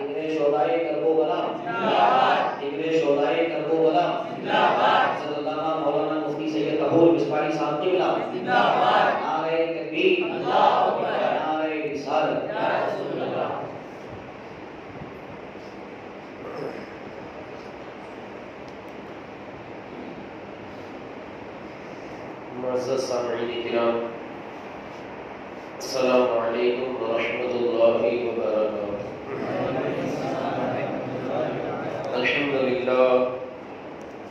ذکر شہدائے کربلا ذکر شہدائے کربلا حضرت علامہ مولانا مفتی سید طہور مصباحی صاحب کی بلا نعرہ تکبیر نعرہ رسالت یا رسول اللہ. معزز سامعین کرام، السلام علیکم ورحمۃ اللہ وبرکاتہ.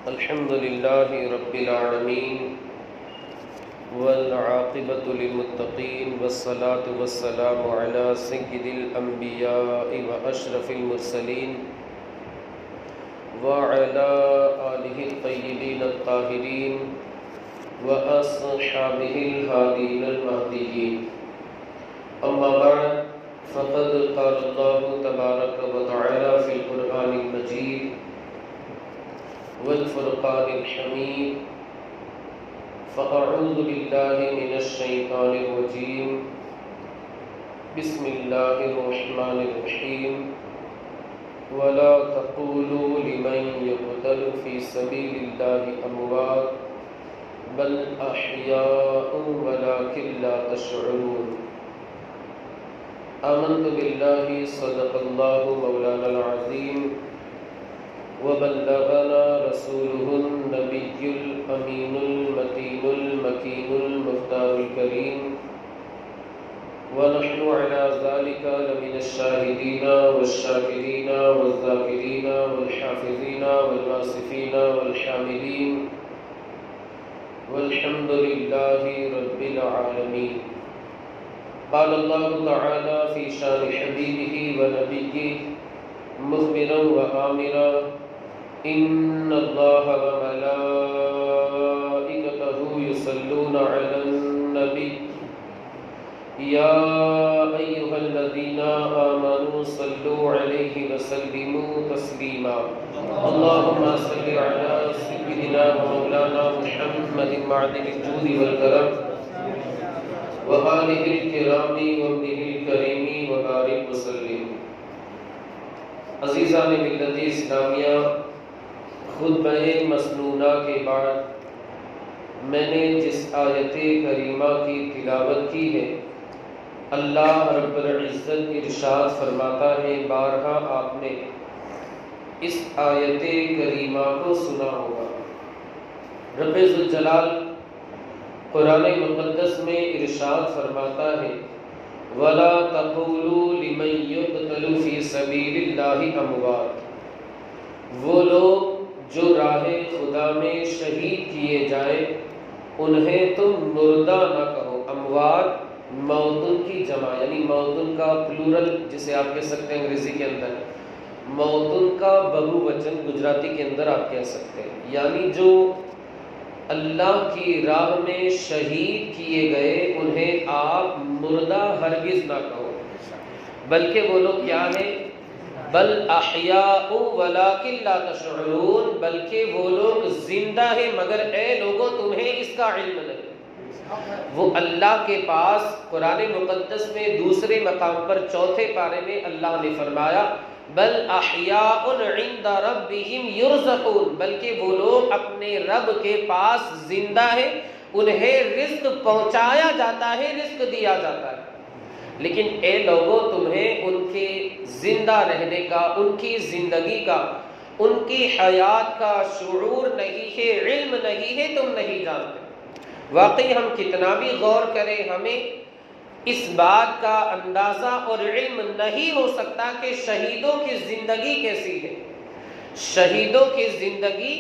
الحمد للہ رب العالمین والعاقبۃ للمتقین والصلاة والسلام علی سید الانبیاء واشرف المرسلین وعلی آلہ الطیبین الطاہرین وأصحابه الهادين المهديين. أما بعد فقد قال الله تبارك وتعالى في القرآن المجيد والفرقان الحميد: فأعوذ بالله من الشيطان الرجيم بسم الله الرحمن الرحيم ولا تقولوا لمن يقتل في سبيل الله أموات بل احیاء ولکن لا تشعرون. آمنت باللہ صدق اللہ مولانا العظیم وبلغنا رسولہ النبی الامین المتین المکین المختار الکریم ونحن على ذلك لمن الشاهدين والشاكرين والذاكرين والحافظين والواصفين والحامدين والحمد للہ رب العالمین. قال اللہ تعالی فی شان حبیبہ ونبیہ مخبرا وآمرا ان اللہ وملائکتہ یصلون علی النبی یا ایہا الذین آمنوا صلوا علیہ وسلموا تسلیما. اللہم صل علی سیدنا مولانا محمد معدن الجود والکرم وآلہ الکرام وابنہ الکریم وبارک وسلم. عزیزان ملت اسلامیہ، خطبہ مسنونہ کے بعد میں نے جس آیت کریمہ کی تلاوت کی ہے، اللہ رب العزت ارشاد فرماتا ہے، بارہا آپ نے اس آیت کریمہ کو سنا ہوگا. رب ذوالجلال قرآن مقدس میں ارشاد فرماتا ہے، وَلَا تَقُولُوا لِمَن يُقْتَلُ فِي سَبِيلِ اللَّهِ أَمْوَاتٌ. وہ لوگ جو راہ خدا میں شہید کیے جائیں انہیں تم مردہ نہ کہو. اموات موتن کی جمع، یعنی موتن کا پلورل جسے آپ کہہ سکتے ہیں انگریزی کے اندر، موتن کا بہو وچن گجراتی کے اندر آپ کہہ سکتے ہیں، یعنی جو اللہ کی راہ میں شہید کیے گئے انہیں آپ مردہ ہرگز نہ کہو، بلکہ وہ لوگ کیا ہیں؟ بل احیاء ولکن لا تشعرون، بلکہ وہ لوگ زندہ ہیں مگر اے لوگوں تمہیں اس کا علم نہیں. وہ اللہ کے پاس قرآن مقدس میں دوسرے مقام پر چوتھے پارے میں اللہ نے فرمایا، بل احیاء عند ربہم یرزقون، بلکہ وہ لوگ اپنے رب کے پاس زندہ ہیں، انہیں رزق پہنچایا جاتا ہے، رزق دیا جاتا ہے. لیکن اے لوگوں تمہیں ان کے زندہ رہنے کا، ان کی زندگی کا، ان کی حیات کا شعور نہیں ہے، علم نہیں ہے، تم نہیں جانتے. واقعی ہم کتنا بھی غور کریں ہمیں اس بات کا اندازہ اور علم نہیں ہو سکتا کہ شہیدوں کی زندگی کیسی ہے، شہیدوں کی زندگی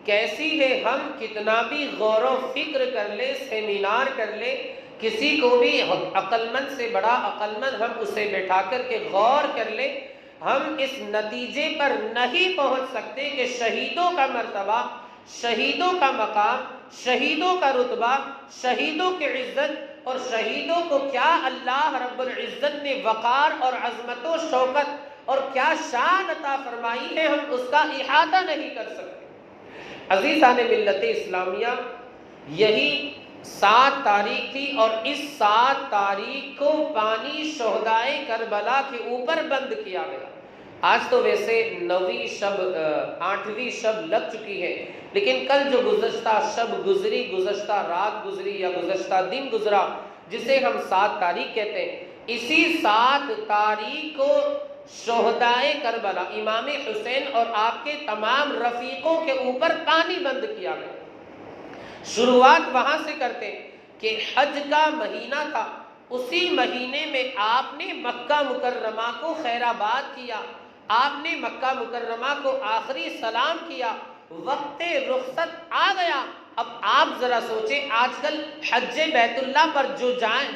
کیسی ہے. ہم کتنا بھی غور و فکر کر لیں، سیمینار کر لیں، کسی کو بھی عقل مند سے بڑا عقل مند ہم اسے بٹھا کر کے غور کر لیں، ہم اس نتیجے پر نہیں پہنچ سکتے کہ شہیدوں کا مرتبہ، شہیدوں کا مقام، شہیدوں کا رتبہ، شہیدوں کی عزت اور شہیدوں کو کیا اللہ رب العزت نے وقار اور عظمت و شوکت اور کیا شان عطا فرمائی ہے، ہم اس کا احاطہ نہیں کر سکتے. عزیزان ملت اسلامیہ، یہی 7 تاریخ تھی اور اس 7 تاریخ کو پانی شہدائے کربلا کے اوپر بند کیا گیا. آج تو ویسے 9ویں شب 8ویں شب لگ چکی ہے، لیکن کل جو گزشتہ شب گزری، گزشتہ رات گزری یا گزشتہ دن گزرا، جسے ہم 7 تاریخ کہتے ہیں، اسی 7 تاریخ کو شہدائے کربلا امام حسین اور آپ کے تمام رفیقوں کے اوپر پانی بند کیا گیا۔ شروعات وہاں سے کرتے ہیں کہ حج کا مہینہ تھا، اسی مہینے میں آپ نے مکہ مکرمہ کو خیر آباد کیا، آپ نے مکہ مکرمہ کو آخری سلام کیا، وقت رخصت آ گیا۔ اب آپ ذرا سوچیں، آج کل حج بیت اللہ پر جو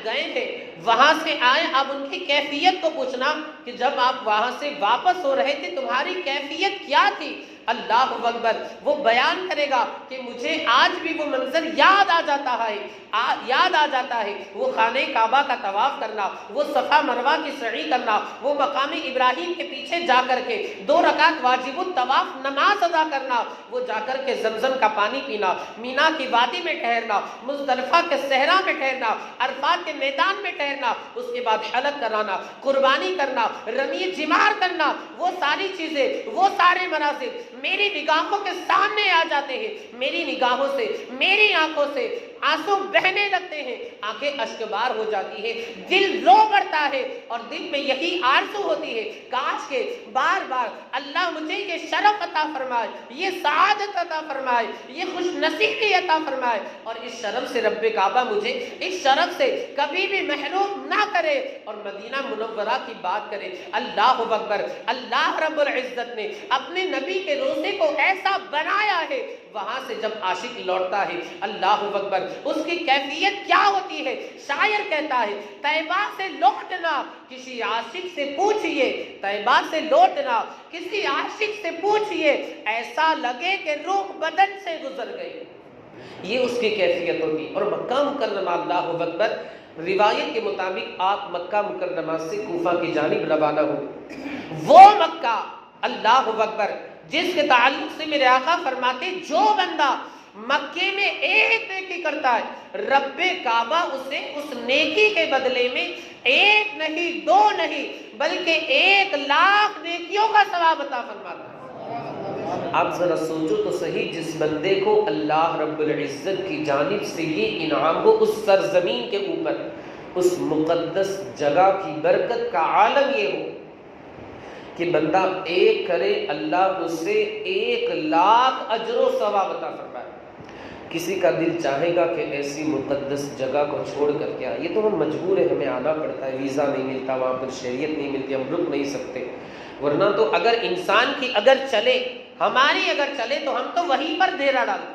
گئے تھے، وہاں سے آئے، اب ان کی کیفیت کو پوچھنا کہ جب آپ وہاں سے واپس ہو رہے تھے تمہاری کیفیت کیا تھی؟ اللہ اکبر، وہ بیان کرے گا کہ مجھے آج بھی وہ منظر یاد آ جاتا ہے، وہ خانہ کعبہ کا طواف کرنا، وہ صفا مروہ کی سعی کرنا، وہ مقام ابراہیم کے پیچھے جا کر کے 2 رکعت واجب الطواف نماز ادا کرنا، وہ جا کر کے زمزم کا پانی پینا، مینا کی وادی میں ٹھہرنا، مزدلفہ کے صحرا میں ٹھہرنا، عرفات کے میدان میں ٹھہرنا، اس کے بعد حلق کرانا، قربانی کرنا، رمی جمار کرنا، وہ ساری چیزیں، وہ سارے مناظر میری نگاہوں کے سامنے آ جاتے ہیں، میری نگاہوں سے، میری آنکھوں سے آنسو بہنے لگتے ہیں، آنکھیں اشکبار ہو جاتی ہے، دل رو پڑتا ہے، اور دل میں یہی آرزو ہوتی ہے کاش کے بار بار اللہ مجھے یہ شرف عطا فرمائے، یہ سعادت عطا فرمائے، یہ خوش نصیبی عطا فرمائے، اور اس شرف سے رب کعبہ مجھے اس شرف سے کبھی بھی محروم نہ کرے، اور مدینہ منورہ کی بات کرے۔ اللہ اکبر، اللہ رب العزت نے اپنے نبی کے روزے کو ایسا بنایا ہے، وہاں سے جب عاشق لوٹتا ہے، اللہ اکبر، اس کی کیفیت کیا ہوتی ہے؟ شاعر کہتا ہے طیبہ سے لوٹنا کسی عاشق سے پوچھئے، طیبہ سے لوٹنا کسی عاشق سے پوچھئے، ایسا لگے کہ روح بدن سے گزر گئی، یہ اس کی کیفیت ہوگی۔ اور مکہ مکرمہ، اللہ اکبر، روایت کے مطابق آپ مکہ مکرمہ سے کوفہ کی جانب روانہ ہوئے، وہ مکہ، اللہ اکبر، جس کے تعلق سے میرے آقا فرماتے جو بندہ مکے میں ایک نیکی کرتا ہے، رب کعبہ اسے اس نیکی کے بدلے میں 1 نہیں 2 نہیں بلکہ 1,00,000 نیکیوں کا ثواب عطا فرماتا ہے۔ آپ ذرا سوچو تو صحیح، جس بندے کو اللہ رب العزت کی جانب سے یہ انعام ہو، اس سرزمین کے اوپر، اس مقدس جگہ کی برکت کا عالم یہ ہو کہ بندہ ایک کرے، اللہ اس سے 1,00,000 اجر و ثواب عطا فرمائے۔ کسی کا دل چاہے گا کہ ایسی مقدس جگہ کو چھوڑ کر کے آئے، یہ تو ہم مجبور ہیں، ہمیں آنا پڑتا ہے، ویزا نہیں ملتا وہاں پر، شہریت نہیں ملتی، ہم رک نہیں سکتے، ورنہ تو اگر انسان کی اگر چلے، ہماری اگر چلے تو ہم تو وہیں پر ڈیرا ڈالتے،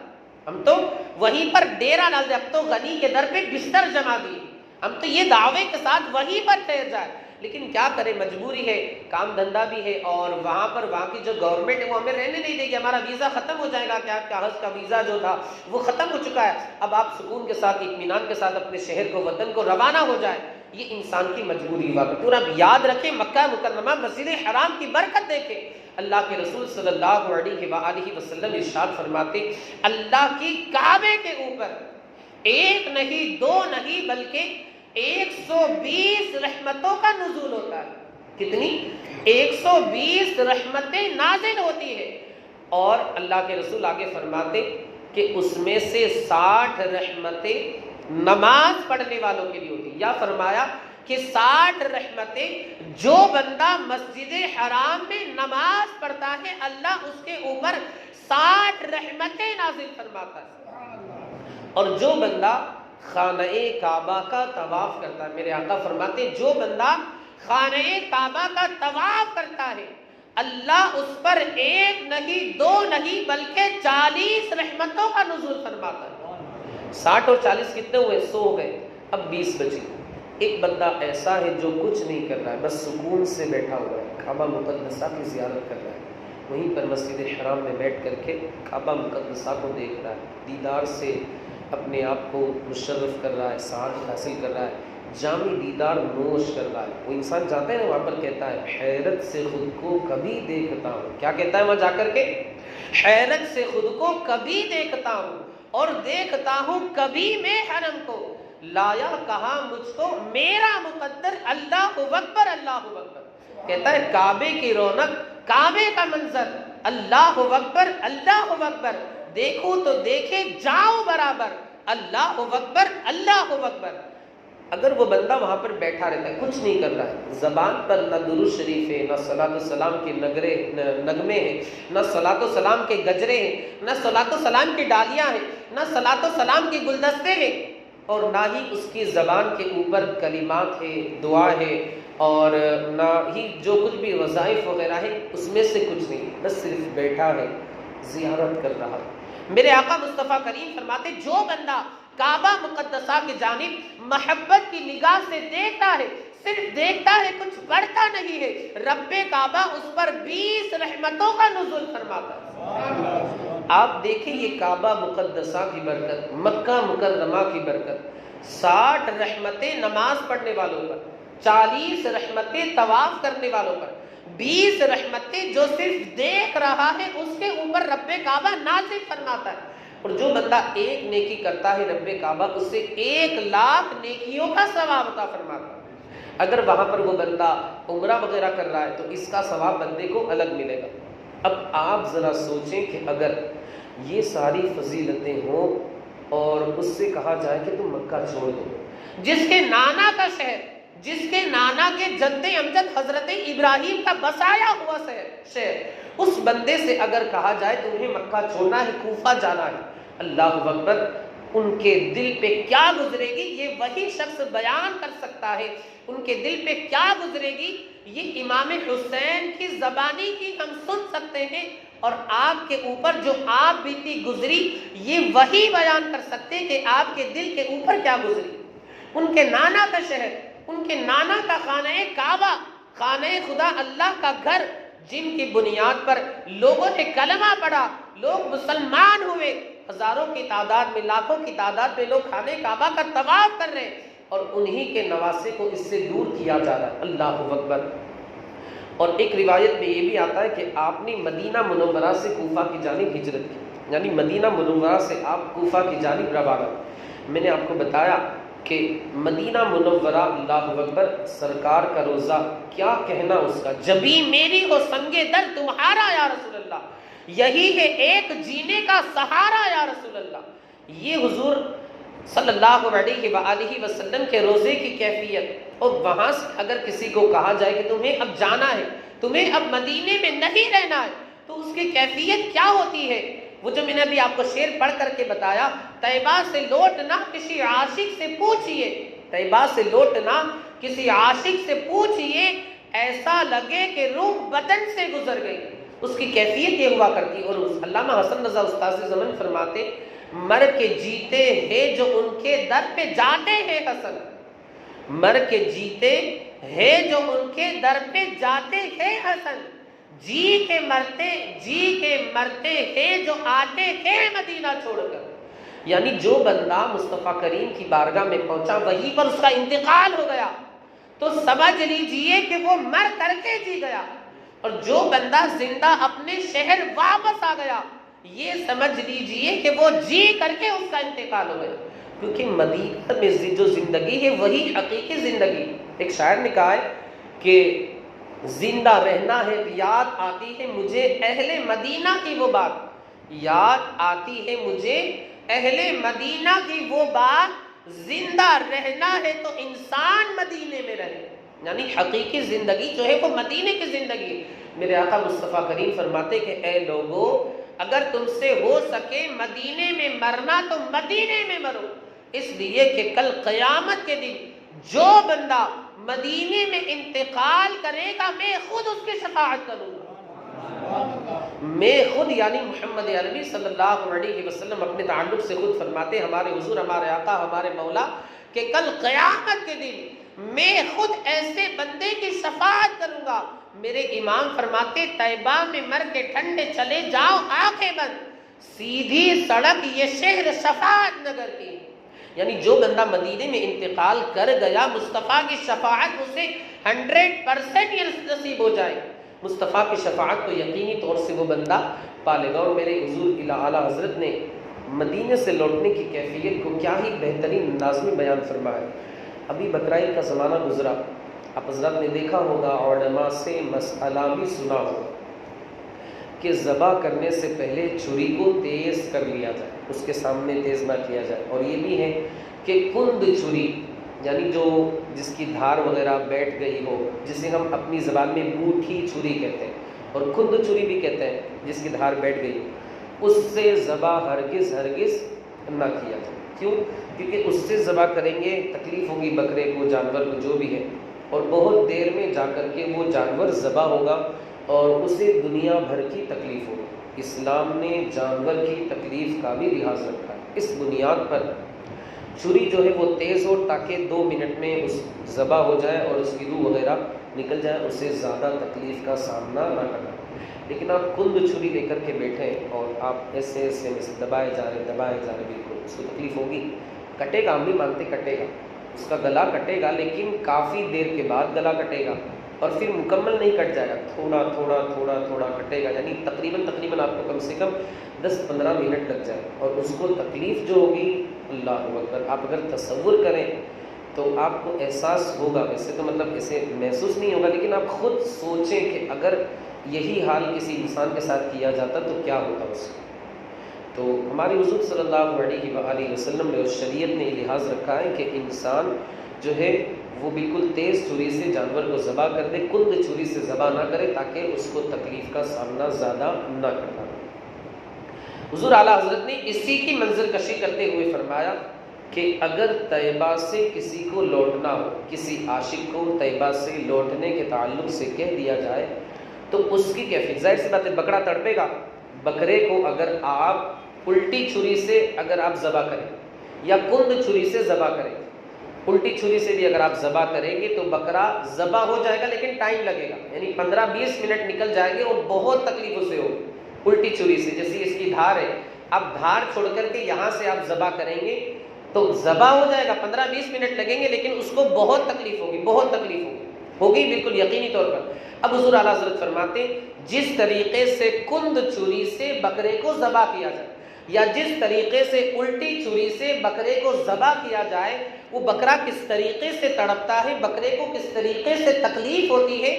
ہم تو وہیں پر ڈیرا ڈالتے، اب تو غنی کے در پہ بستر جما دیے، ہم تو یہ دعوے کے ساتھ وہیں پر ٹھہر جائے، لیکن کیا کرے، مجبوری ہے، کام دھندا بھی ہے، اور وہاں کی جو گورنمنٹ ہے وہ ہمیں رہنے نہیں دے گی، ہمارا ویزا ختم ہو جائے گا، کہ آپ کا حج کا ویزا جو تھا وہ ختم ہو چکا ہے، اب آپ سکون کے ساتھ، اطمینان کے ساتھ اپنے شہر کو، وطن کو روانہ ہو جائے، یہ انسان کی مجبوری ہوا کرتی ہے۔ اور اب یاد رکھیں، مکہ مکرمہ مسجد حرام کی برکت دیکھیں، اللہ کے رسول صلی اللہ علیہ وآلہ وسلم ارشاد فرماتے، اللہ کی کعبے کے اوپر 1 نہیں 2 نہیں بلکہ 120 رحمتوں کا نزول ہوتا ہے۔ کتنی؟ 120 رحمتیں نازل ہوتی ہے، اور اللہ کے رسول آگے فرماتے کہ اس میں سے 60 رحمتیں نماز پڑھنے والوں کے لیے ہوتی، یا فرمایا کہ 60 رحمتیں جو بندہ مسجد حرام میں نماز پڑھتا ہے، اللہ اس کے اوپر 60 رحمتیں نازل فرماتا ہے، اور جو بندہ خانہ کعبہ کا طواف کرتا ہے، میرے آقا فرماتے جو بندہ خانہ کعبہ کا طواف کرتا ہے، اللہ اس پر 1 نہیں 2 نہیں بلکہ 40 رحمتوں کا نزول فرماتا ہے۔ 60 اور 40 کتنے ہوئے؟ 100 ہو گئے، اب 20 بچے۔ ایک بندہ ایسا ہے جو کچھ نہیں کر رہا ہے، بس سکون سے بیٹھا ہوا ہے، کعبہ مقدسہ کی زیارت کر رہا ہے، وہیں پر مسجد حرام میں بیٹھ کر کے کعبہ مقدسہ کو دیکھ رہا ہے، دیدار سے اپنے آپ کو مشرف کر رہا ہے، سعادت حاصل کر رہا ہے، جامی دیدار نوش کر رہا ہے۔ وہ انسان جاتا ہے نا، وہاں پر کہتا ہے حیرت سے خود کو کبھی دیکھتا ہوں، کیا کہتا ہے وہاں جا کر کے؟ حیرت سے خود کو کبھی دیکھتا ہوں، اور دیکھتا ہوں کبھی میں حرم کو، لایا کہاں مجھ کو میرا مقدر، اللہ اکبر اللہ اکبر۔ کہتا ہے کعبے کی رونق، کعبے کا منظر، اللہ اکبر اللہ اکبر، دیکھو تو دیکھے جاؤ برابر، اللہ اکبر اللہ اکبر۔ اگر وہ بندہ وہاں پر بیٹھا رہتا ہے، کچھ نہیں کر رہا ہے، زبان پر نہ درود شریف ہے، نہ صلاۃ و سلام کے نغمے ہیں، نہ صلاۃ و سلام کے گجرے ہیں، نہ صلاۃ و سلام کی ڈالیاں ہیں، نہ صلاۃ و سلام کے گلدستے ہیں، اور نہ ہی اس کی زبان کے اوپر کلمات ہے، دعا ہے، اور نہ ہی جو کچھ بھی وظائف وغیرہ ہے اس میں سے کچھ نہیں، بس صرف بیٹھا ہے، زیارت کر رہا ہے۔ میرے آقا مصطفیٰ کریم فرماتے جو بندہ کعبہ مقدسہ کی جانب محبت کی نگاہ سے دیکھتا ہے، صرف دیکھتا ہے، کچھ پڑھتا نہیں ہے، رب کعبہ اس پر 20 رحمتوں کا نزول فرماتا ہے۔ آپ دیکھیں یہ کعبہ مقدسہ کی برکت، مکہ مکرمہ کی برکت، 60 رحمتیں نماز پڑھنے والوں پر، 40 رحمتیں طواف کرنے والوں پر، 20 رحمتیں جو صرف دیکھ رہا ہے اس کے اوپر رب کعبہ نازل فرماتا ہے۔ اور جو بندہ ایک نیکی کرتا ہے رب کعبہ اس سے 1,00,000 نیکیوں کا ثواب عطا فرماتا ہے۔ اگر وہاں پر وہ بندہ عمرہ وغیرہ کر رہا ہے تو اس کا ثواب بندے کو الگ ملے گا۔ اب آپ ذرا سوچیں کہ اگر یہ ساری فضیلتیں ہوں اور اس سے کہا جائے کہ تم مکہ چھوڑ دو، جس کے نانا کا شہر، جس کے نانا کے جد امجد حضرت ابراہیم کا بسایا ہوا شہر، اس بندے سے اگر کہا جائے تمہیں مکہ چھوڑنا ہے، کوفہ جانا ہے، اللہ اکبر، ان کے دل پہ کیا گزرے گی یہ وہی شخص بیان کر سکتا ہے۔ ان کے دل پہ کیا گزرے گی یہ امام حسین کی زبانی کی ہم سن سکتے ہیں، اور آپ کے اوپر جو آپ بیتی گزری یہ وہی بیان کر سکتے ہیں کہ آپ کے دل کے اوپر کیا گزری۔ ان کے نانا کا شہر، ان کے نانا کا خانہ کعبہ، خانہ خدا اللہ کا گھر، جن کی بنیاد پر لوگوں نے کلمہ پڑھا، لوگ مسلمان ہوئے، ہزاروں کی تعداد میں، لاکھوں کی تعداد میں لوگ خانہ کعبہ کا طواف کر رہے ہیں، اور انہی کے نواسے کو اس سے دور کیا جا رہا ہے، اللہ اکبر۔ اور ایک روایت میں یہ بھی آتا ہے کہ آپ نے مدینہ منورہ سے کوفہ کی جانب ہجرت کی، یعنی مدینہ منورہ سے آپ کوفہ کی جانب روانہ۔ میں نے آپ کو بتایا کہ مدینہ منورہ، اللہ اکبر، سرکار کا روزہ، کیا کہنا اس کا، جبھی میری ہو سنگے در تمہارا یا رسول اللہ، یہی ہے ایک جینے کا سہارا یا رسول اللہ۔ یہ حضور صلی اللہ علیہ وآلہ وسلم کے روزے کی کیفیت، اور وہاں سے اگر کسی کو کہا جائے کہ تمہیں اب جانا ہے، تمہیں اب مدینے میں نہیں رہنا ہے، تو اس کی کیفیت کیا ہوتی ہے؟ وہ جو میں نے ابھی آپ کو شعر پڑھ کر کے بتایا، طیبہ سے لوٹنا کسی عاشق سے پوچھئے، طیبہ سے لوٹنا کسی عاشق سے پوچھئے، ایسا لگے کہ روح بدن سے گزر گئی، اس کی کیفیت یہ ہوا کرتی۔ اور علامہ حسن رضا استاذ زمن فرماتے، مر کے جیتے ہیں جو ان کے در پہ جاتے ہیں حسن، مر کے جیتے ہیں جو ان کے در پہ جاتے ہیں حسن، جی کے مرتے ہیں جو آتے ہیں مدینہ چھوڑ کر۔ یعنی جو بندہ مصطفیٰ کریم کی بارگاہ میں پہنچا وہیں پر اس کا انتقال ہو گیا تو سمجھ لیجئے کہ وہ مر کر کے جی گیا، اور جو بندہ زندہ اپنے شہر واپس آ گیا یہ سمجھ لیجئے کہ وہ جی کر کے اس کا انتقال ہو گیا، کیونکہ مدینہ میں جو زندگی ہے وہی حقیقی زندگی۔ ایک شاعر نے کہا ہے کہ زندہ رہنا ہے، یاد آتی ہے مجھے اہل مدینہ کی وہ بات، یاد آتی ہے مجھے اہل مدینہ کی وہ بات، زندہ رہنا ہے تو انسان مدینے میں رہے، یعنی حقیقی زندگی جو ہے وہ مدینے کی زندگی۔ میرے آقا مصطفیٰ کریم فرماتے کہ اے لوگو، اگر تم سے ہو سکے مدینے میں مرنا تو مدینے میں مرو، اس لیے کہ کل قیامت کے دن جو بندہ مدینے میں انتقال کرے گا میں خود اس کی شفاعت کروں گا۔ میں خود یعنی محمد عربی صلی اللہ علیہ وسلم اپنے تعلق سے خود فرماتے، ہمارے حضور، ہمارے آقا، ہمارے مولا، کہ کل قیامت کے دن میں خود ایسے بندے کی شفاعت کروں گا۔ میرے امام فرماتے طیبہ میں مر کے ٹھنڈے چلے جاؤ آنکھیں بند، سیدھی سڑک یہ شہر شفاعت نگر کی، یعنی جو بندہ مدینے میں انتقال کر گیا مصطفیٰ کی شفاعت اسے 100% نصیب ہو جائے، مصطفیٰ کی شفاعت کو یقینی طور سے وہ بندہ پالے گا۔ اور میرے حضور اعلیٰ حضرت نے مدینے سے لوٹنے کی کیفیت کو کیا ہی بہترین انداز میں بیان فرمایا۔ ابھی بقرعید کا زمانہ گزرا، آپ حضرات نے دیکھا ہوگا، علماء سے مسئلہ بھی سنا ہوگا کہ ذبح کرنے سے پہلے چھری کو تیز کر لیا جائے، اس کے سامنے تیز نہ کیا جائے. اور یہ بھی ہے کہ کند چھری، یعنی جس کی دھار وغیرہ بیٹھ گئی ہو، جسے ہم اپنی زبان میں بوٹھی چھری کہتے ہیں اور کند چھری بھی کہتے ہیں، جس کی دھار بیٹھ گئی ہو، اس سے ذبح ہرگز نہ کیا جائے. کیوں؟ کیونکہ اس سے ذبح کریں گے تکلیف ہوگی بکرے کو، جانور کو، جو بھی ہے، اور بہت دیر میں جا کر کے وہ جانور ذبح ہوگا اور اسے دنیا بھر کی تکلیف ہوگی. اسلام نے جانور کی تکلیف کا بھی لحاظ رکھا ہے. اس بنیاد پر چھری جو ہے وہ تیز ہو تاکہ 2 منٹ میں اس ذبح ہو جائے اور اس کی روح وغیرہ نکل جائے، اسے زیادہ تکلیف کا سامنا نہ کرنا. لیکن آپ کند چھری لے کر کے بیٹھیں اور آپ ایسے دبائے جا رہے، بالکل اس کو تکلیف ہوگی، کٹے گا. ہم بھی مانتے کٹے گا، اس کا گلا کٹے گا، لیکن کافی دیر کے بعد گلا کٹے گا اور پھر مکمل نہیں کٹ جائے گا، تھوڑا کٹے گا. یعنی تقریباً آپ کو کم سے کم 10-15 منٹ لگ جائے اور اس کو تکلیف جو ہوگی، اللہ اکبر، آپ اگر تصور کریں تو آپ کو احساس ہوگا. ویسے تو مطلب ایسے محسوس نہیں ہوگا، لیکن آپ خود سوچیں کہ اگر یہی حال کسی انسان کے ساتھ کیا جاتا تو کیا ہوتا اس کو. تو ہمارے حضور صلی اللہ علیہ وآلہ وسلم نے اور شریعت نے لحاظ رکھا ہے کہ انسان جو ہے وہ بالکل تیز چھری سے جانور کو ذبح کر دے، کند چھری سے ذبح نہ کرے تاکہ اس کو تکلیف کا سامنا زیادہ نہ کرنا. حضور اعلیٰ حضرت نے اسی کی منظر کشی کرتے ہوئے فرمایا کہ اگر طیبہ سے کسی کو لوٹنا ہو، کسی عاشق کو طیبہ سے لوٹنے کے تعلق سے کہہ دیا جائے تو اس کی کیفیت، ظاہر سی بات ہے بکرا تڑپے گا. بکرے کو اگر آپ الٹی چھری سے اگر آپ ذبح کریں یا کند چھری سے ذبح کریں، الٹی چھری سے بھی اگر آپ ذبح کریں گے تو بکرا ذبح ہو جائے گا، لیکن ٹائم لگے گا، یعنی 15-20 منٹ نکل جائیں گے اور بہت تکلیف اسے ہوگی. الٹی چھری سے جیسی اس کی دھار ہے، اب دھار چھوڑ کر کے یہاں سے آپ ذبح کریں گے تو ذبح ہو جائے گا، 15-20 منٹ لگیں گے، لیکن اس کو بہت تکلیف ہوگی بالکل یقینی طور پر. اب حضور اعلیٰ حضرت فرماتے جس طریقے سے کند چھری سے بکرے کو ذبح کیا جائے یا جس طریقے سے الٹی چھری سے بکرے کو ذبح کیا جائے، وہ بکرا کس طریقے سے تڑپتا ہے، بکرے کو کس طریقے سے تکلیف ہوتی ہے،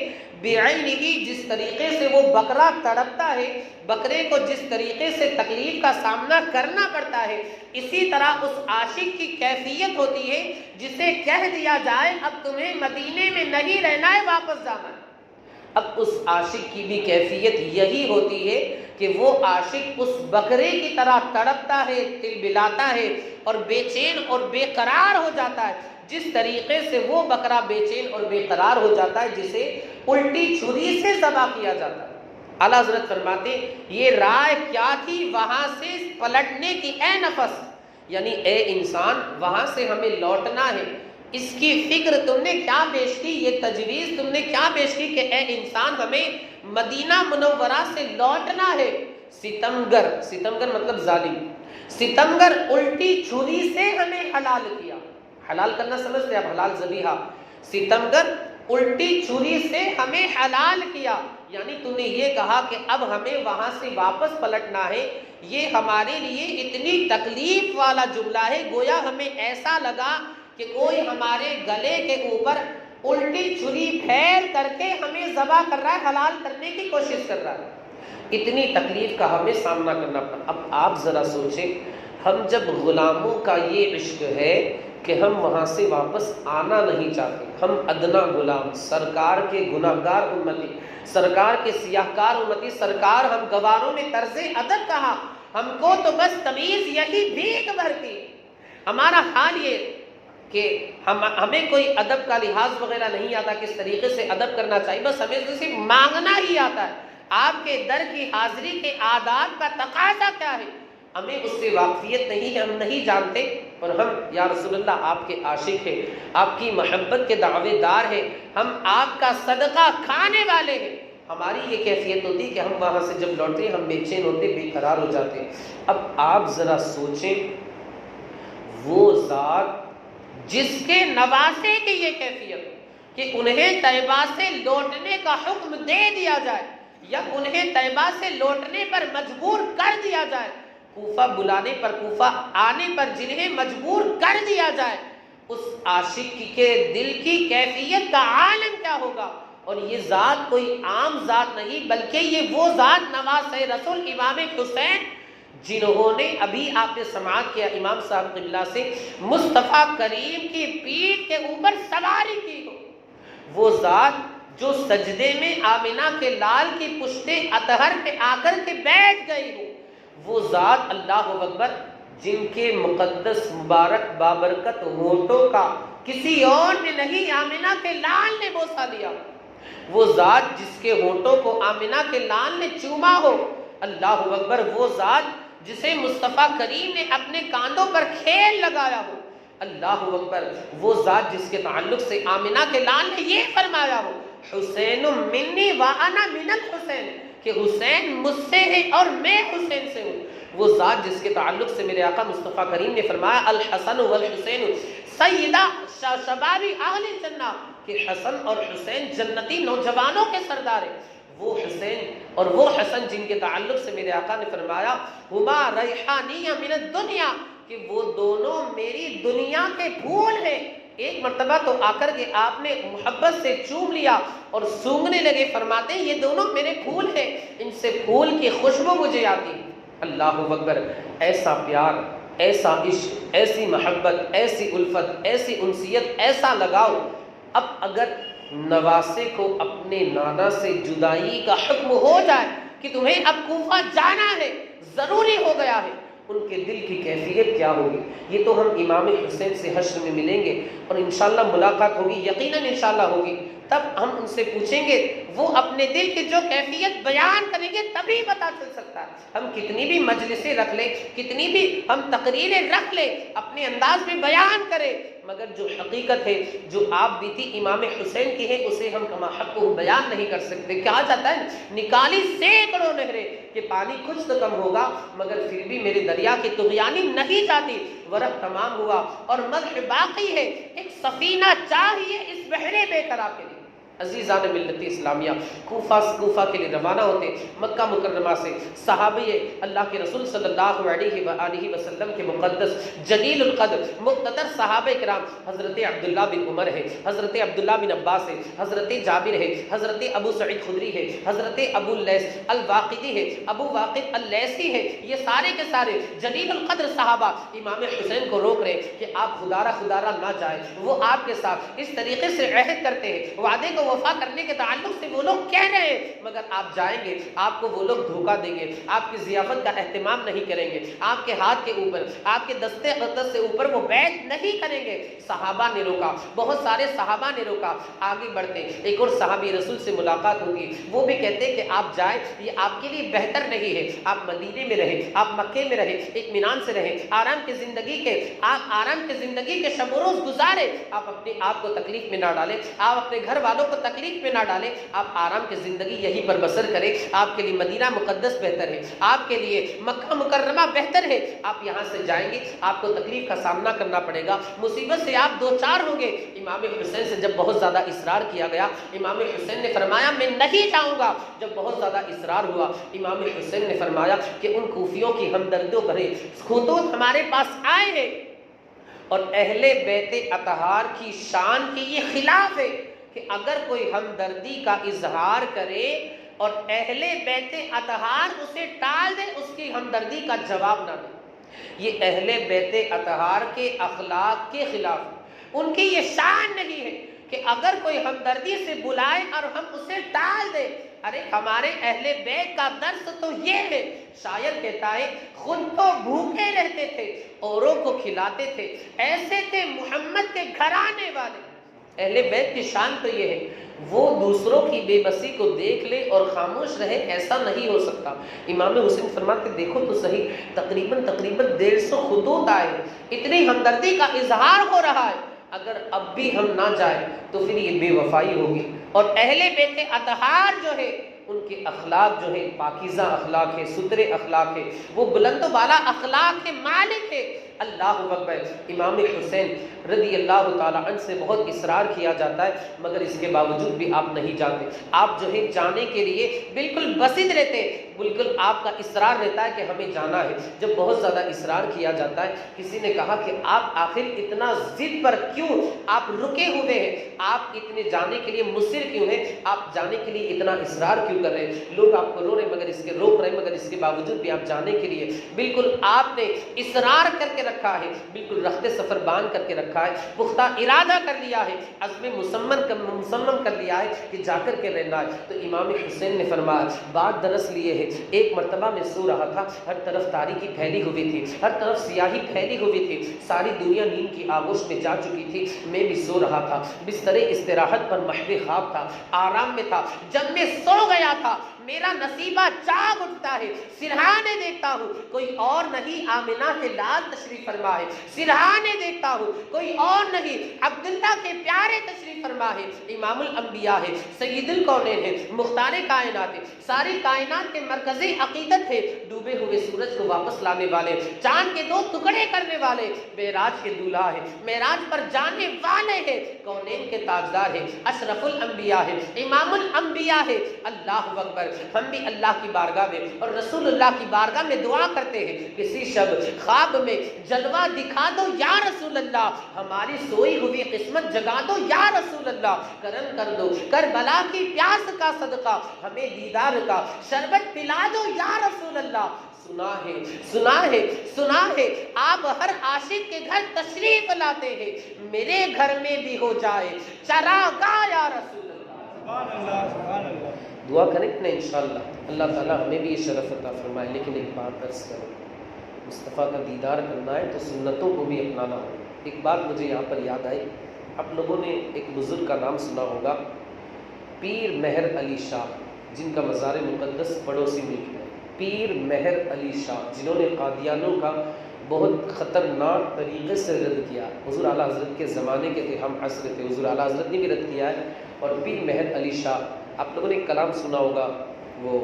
بعینہ جس طریقے سے وہ بکرا تڑپتا ہے، بکرے کو جس طریقے سے تکلیف کا سامنا کرنا پڑتا ہے، اسی طرح اس عاشق کی کیفیت ہوتی ہے جسے کہہ دیا جائے اب تمہیں مدینے میں نہیں رہنا ہے، واپس جانا ہے. اب اس عاشق کی بھی کیفیت یہی ہوتی ہے کہ وہ عاشق اس بکرے کی طرح تڑپتا ہے، تلبلاتا ہے اور بے چین اور بے قرار ہو جاتا ہے، جس طریقے سے وہ بکرا بے چین اور بے قرار ہو جاتا ہے جسے الٹی چھری سے ذبح کیا جاتا ہے. اعلیٰ حضرت فرماتے یہ رائے کیا تھی وہاں سے پلٹنے کی، اے نفس، یعنی اے انسان وہاں سے ہمیں لوٹنا ہے، اس کی فکر تم نے کیا پیش کی، یہ تجویز تم نے کیا پیش کی کہ اے انسان ہمیں مدینہ منورہ سے لوٹنا ہے. ستمگر مطلب ظالم، ستمگر الٹی چھری سے ہمیں حلال کیا. حلال کرنا سمجھتے آپ، حلال ذبیحہ. ستمگر الٹی چھری سے ہمیں حلال کیا، یعنی تم نے یہ کہا کہ اب ہمیں وہاں سے واپس پلٹنا ہے. یہ ہمارے لیے اتنی تکلیف والا جملہ ہے، گویا ہمیں ایسا لگا کہ کوئی ہمارے گلے کے اوپر الٹی چھری پھیر کر کے ہمیں ذبح کر رہا ہے، حلال کرنے کی کوشش کر رہا ہے. اتنی تکلیف کا ہمیں سامنا کرنا پڑا. اب آپ ذرا سوچیں، ہم جب غلاموں کا یہ عشق ہے کہ ہم وہاں سے واپس آنا نہیں چاہتے، ہم ادنا غلام، سرکار کے گناہگار امتی، سرکار کے سیاہکار امتی، سرکار ہم گواروں میں طرز ادب کہا، ہم کو تو بس تمیز یہی بھیک بھر کی. ہمارا حال یہ کہ ہمیں کوئی ادب کا لحاظ وغیرہ نہیں آتا، کس طریقے سے ادب کرنا چاہیے، بس ہمیں صرف مانگنا ہی آتا ہے. آپ کے در کی حاضری کے آداب کا تقاضا کیا ہے، ہمیں اس سے واقفیت نہیں ہے، ہم نہیں جانتے. اور ہم یا رسول اللہ آپ کے عاشق ہیں، آپ کی محبت کے دعوے دار ہیں، ہم آپ کا صدقہ کھانے والے ہیں. ہماری یہ کیفیت ہوتی کہ ہم وہاں سے جب لوٹتے ہم بے چین ہوتے، بے قرار ہو جاتے. اب آپ ذرا سوچیں، وہ ذات جس کے نواسے کی یہ کیفیت کہ انہیں طیبہ سے لوٹنے کا حکم دے دیا جائے یا انہیں طیبہ سے لوٹنے پر مجبور کر دیا جائے، کوفہ بلانے پر، کوفہ آنے پر جنہیں مجبور کر دیا جائے، اس عاشق کے دل کی کیفیت کا عالم کیا ہوگا. اور یہ ذات کوئی عام ذات نہیں بلکہ یہ وہ ذات نواز رسول امام حسین جنہوں نے ابھی آپ نے سماعت کیا امام صاحب قبلہ سے مصطفیٰ کریم کی پیٹھ کے اوپر سواری کی ہو. وہ ذات جو سجدے میں آمنہ کے لال کی پشت اطہر پہ آ کر کے بیٹھ گئی ہو. وہ ذات اللہ اکبر جن کے مقدس مبارک بابرکت ہونٹوں کا کسی اور نے نہیں آمنہ کے لال نے بوسہ لیا. وہ ذات جس کے ہونٹوں کو آمنہ کے لال نے چوما ہو. اللہ اکبر وہ ذات جسے مصطفیٰ کریم نے اپنے کاندھوں پر کھیل لگایا ہو. اللہ اکبر وہ ذات جس کے تعلق سے آمنہ کے لال نے یہ فرمایا ہو حسین منی وانا من الحسین کہ حسین مجھ سے ہے اور میں حسین سے ہوں. وہ ذات جس کے تعلق سے میرے آقا مصطفیٰ کریم نے فرمایا الحسن والحسین سیدہ شبابی اہل جنہ کہ حسن اور حسین جنتی نوجوانوں کے سردار ہیں. وہ حسین اور وہ حسن جن کے تعلق سے میرے آقا نے فرمایا ہما ریحانیہ من الدنیا کہ وہ دونوں میری دنیا کے پھول ہیں. ایک مرتبہ تو آ کر کے آپ نے محبت سے چوم لیا اور سونگنے لگے. فرماتے ہیں یہ دونوں میرے پھول ہیں, ان سے پھول کی خوشبو مجھے آتی. اللہ اکبر ایسا پیار, ایسا عشق, ایسی محبت, ایسی الفت, ایسی انسیت, ایسا لگاؤ. اب اگر نواسے کو اپنے نانا سے جدائی کا حکم ہو جائے کہ تمہیں اب کوفہ جانا ہے, ضروری ہو گیا ہے, ان کے دل کی کیفیت کیا ہوگی. یہ تو ہم امام حسین سے حشر میں ملیں گے اور انشاءاللہ ملاقات ہوگی, یقیناً انشاءاللہ ہوگی. تب ہم ان سے پوچھیں گے, وہ اپنے دل کی جو کیفیت بیان کریں گے تبھی پتہ چل سکتا ہے. ہم کتنی بھی مجلسیں رکھ لیں, کتنی بھی ہم تقریریں رکھ لیں, اپنے انداز میں بیان کریں, مگر جو حقیقت ہے, جو آپ بیتی امام حسین کی ہے, اسے ہم کما حق کو بیان نہیں کر سکتے. کہا جاتا ہے نکالی سینکڑوں نہریں کہ پانی کچھ تو کم ہوگا مگر پھر بھی میرے دریا کی طغیانی نہیں جاتی. ورق تمام ہوا اور مدح باقی ہے, ایک سفینہ چاہیے اس بحر بے قرار کے لیے. عزیزان ملت اسلامیہ کوفہ کے لیے روانہ ہوتے. مکہ مکرمہ سے صحابی اللہ کے رسول صلی اللہ علیہ وآلہ وسلم کے مقدس جلیل القدر مقتدر صحابہ کرام حضرت عبداللہ بن عمر ہے, حضرت عبداللہ بن عباس ہے, حضرت جابر ہے, حضرت ابو سعید خدری ہے, حضرت ابو اللیث الواقدی ہے, ابو واقد اللیثی ہے. یہ سارے کے سارے جلیل القدر صحابہ امام حسین کو روک رہے کہ آپ خدارہ نہ جائیں. وہ آپ کے ساتھ اس طریقے سے عہد کرتے ہیں, وعدے کو وفا کرنے کے تعلق سے وہ لوگ کہہ رہے ہیں, مگر آپ جائیں گے آپ کو وہ لوگ دھوکہ دیں گے, آپ کی ضیافت کا اہتمام نہیں کریں گے, آپ کے ہاتھ کے اوپر, آپ کے دستے اقدس سے اوپر وہ بیعت نہیں کریں گے. صحابہ نے روکا, بہت سارے صحابہ نے روکا. آگے بڑھتے ایک اور صحابی رسول سے ملاقات ہوگی, وہ بھی کہتے کہ آپ جائیں, یہ آپ کے لیے بہتر نہیں ہے, آپ مدینے میں رہیں, آپ مکے میں رہیں, اطمینان سے رہیں, آرام کی زندگی کے, آپ آرام کی زندگی کے شب و روز گزارے, آپ اپنے آپ کو تکلیف میں نہ ڈالیں, آپ اپنے گھر والوں کو تکلیف میں نہ ڈالیں, آپ آرام کی زندگی یہیں پر بسر کریں. آپ کے لیے مدینہ مقدس بہتر ہے, آپ کے لیے مکہ مکرمہ بہتر ہے. آپ یہاں سے جائیں گے آپ کو تکلیف کا سامنا کرنا پڑے گا, مصیبت سے آپ دو چار ہوں گے. امام حسین سے جب بہت زیادہ اصرار کیا گیا, امام حسین نے فرمایا میں نہیں جاؤں گا. جب بہت زیادہ اصرار ہوا, امام حسین نے فرمایا کہ ان کوفیوں کی ہمدردیوں بھرے خطوط ہمارے پاس آئے ہیں اور اہل بیت اطہار کی شان کی یہ خلاف ہے کہ اگر کوئی ہمدردی کا اظہار کرے اور اہل بیت اطہار اسے ٹال دے, اس کی ہمدردی کا جواب نہ دے. یہ اہل بیت اطہار کے اخلاق کے خلاف, ان کی یہ شان نہیں ہے کہ اگر کوئی ہمدردی سے بلائے اور ہم اسے ٹال دے. ارے ہمارے اہل بیت کا درس تو یہ ہے, شاعر کہتا ہے خود تو بھوکے رہتے تھے, اوروں کو کھلاتے تھے, ایسے تھے محمد کے گھرانے والے. اہل بیت کی شان تو یہ ہے, وہ دوسروں کی بے بسی کو دیکھ لے اور خاموش رہے, ایسا نہیں ہو سکتا. امام حسین فرماتے دیکھو تو صحیح, تقریباً 150 خطوط آئے, اتنی ہمدردی کا اظہار ہو رہا ہے, اگر اب بھی ہم نہ جائیں تو پھر یہ بے وفائی ہوگی. اور اہل بیت اطہار جو ہے ان کے اخلاق جو ہے پاکیزہ اخلاق ہے, سترے اخلاق ہے, وہ بلند و بالا اخلاق کے مالک ہے. اللہ اکبر. امام حسین رضی اللہ تعالیٰ عنہ سے بہت اصرار کیا جاتا ہے, مگر اس کے باوجود بھی آپ نہیں جاتے. آپ جو ہے جانے کے لیے بالکل بسط رہتے, بالکل آپ کا اصرار رہتا ہے کہ ہمیں جانا ہے. جب بہت زیادہ اصرار کیا جاتا ہے, کسی نے کہا کہ آپ آخر اتنا ضد پر کیوں آپ رکے ہوئے ہیں, آپ اتنے جانے کے لیے مصر کیوں ہیں, آپ جانے کے لیے اتنا اصرار کیوں کر رہے ہیں؟ لوگ آپ کو رو رہے مگر اس کے روک رہے, مگر اس کے باوجود بھی آپ جانے کے لیے بالکل آپ نے اصرار کر کے رکھا ہے, بالکل رخت سفر باندھ کر کے رکھا ہے, پختہ ارادہ کر لیا ہے, عزم مصمم کر لیا ہے کہ جا کر کے رہنا ہے. تو امام حسین نے فرمایا بات درس لیے ہے, ایک مرتبہ میں سو رہا تھا, ہر طرف تاریکی پھیلی ہوئی تھی, ہر طرف سیاہی پھیلی ہوئی تھی, ساری دنیا نیند کی آغوش میں جا چکی تھی, میں بھی سو رہا تھا, بستر استراحت پر محو خواب تھا, آرام میں تھا. جب میں سو گیا تھا میرا نصیبہ جاگ اٹھتا ہے, سرہانے دیکھتا ہوں کوئی اور نہیں, آمنہ کے لال تشریف فرما ہے, سرہانے دیکھتا ہوں کوئی اور نہیں, عبداللہ کے پیارے تشریف فرما ہے, امام الانبیاء ہے, سید الکونین ہے, مختار کائنات ہے, ساری کائنات کے مرکزی عقیدت ہے, ڈوبے ہوئے سورج کو واپس لانے والے, چاند کے 2 ٹکڑے کرنے والے, معراج کے دولہا ہے, معراج پر جانے والے ہیں, کونین کے تاجدار ہے, اشرف الانبیاء ہے, امام الانبیاء ہے. اللہ اکبر. ہم بھی اللہ کی بارگاہ میں اور رسول اللہ کی بارگاہ میں دعا کرتے ہیں, کسی شب خواب میں جلوہ دکھا دو یا رسول اللہ, ہماری سوئی ہوئی قسمت جگا دو یا رسول اللہ, کرم کر دو کربلا کی پیاس کا صدقہ, ہمیں دیدار کا شربت پلا دو یا رسول اللہ. سنا ہے سنا ہے سنا ہے آپ ہر عاشق کے گھر تشریف لاتے ہیں, میرے گھر میں بھی ہو جائے چراغاہ یا رسول اللہ. دعا کریں کہ نہیں انشاءاللہ اللہ تعالیٰ ہمیں بھی یہ شرف عطا فرمائے. لیکن ایک بات عرض کروں, مصطفیٰ کا دیدار کرنا ہے تو سنتوں کو بھی اپنانا ہو. ایک بات مجھے یہاں پر یاد آئی, آپ لوگوں نے ایک بزرگ کا نام سنا ہوگا, پیر مہر علی شاہ, جن کا مزار مقدس پڑوسی ملک ہے. پیر مہر علی شاہ جنہوں نے قادیانوں کا بہت خطرناک طریقے سے رد کیا. حضور اعلیٰ حضرت کے زمانے کے تھے, ہم عصر تھے, حضور اعلیٰ حضرت نے بھی رد کیا ہے. اور پیر مہر علی شاہ, آپ لوگوں نے ایک کلام سنا ہوگا, وہ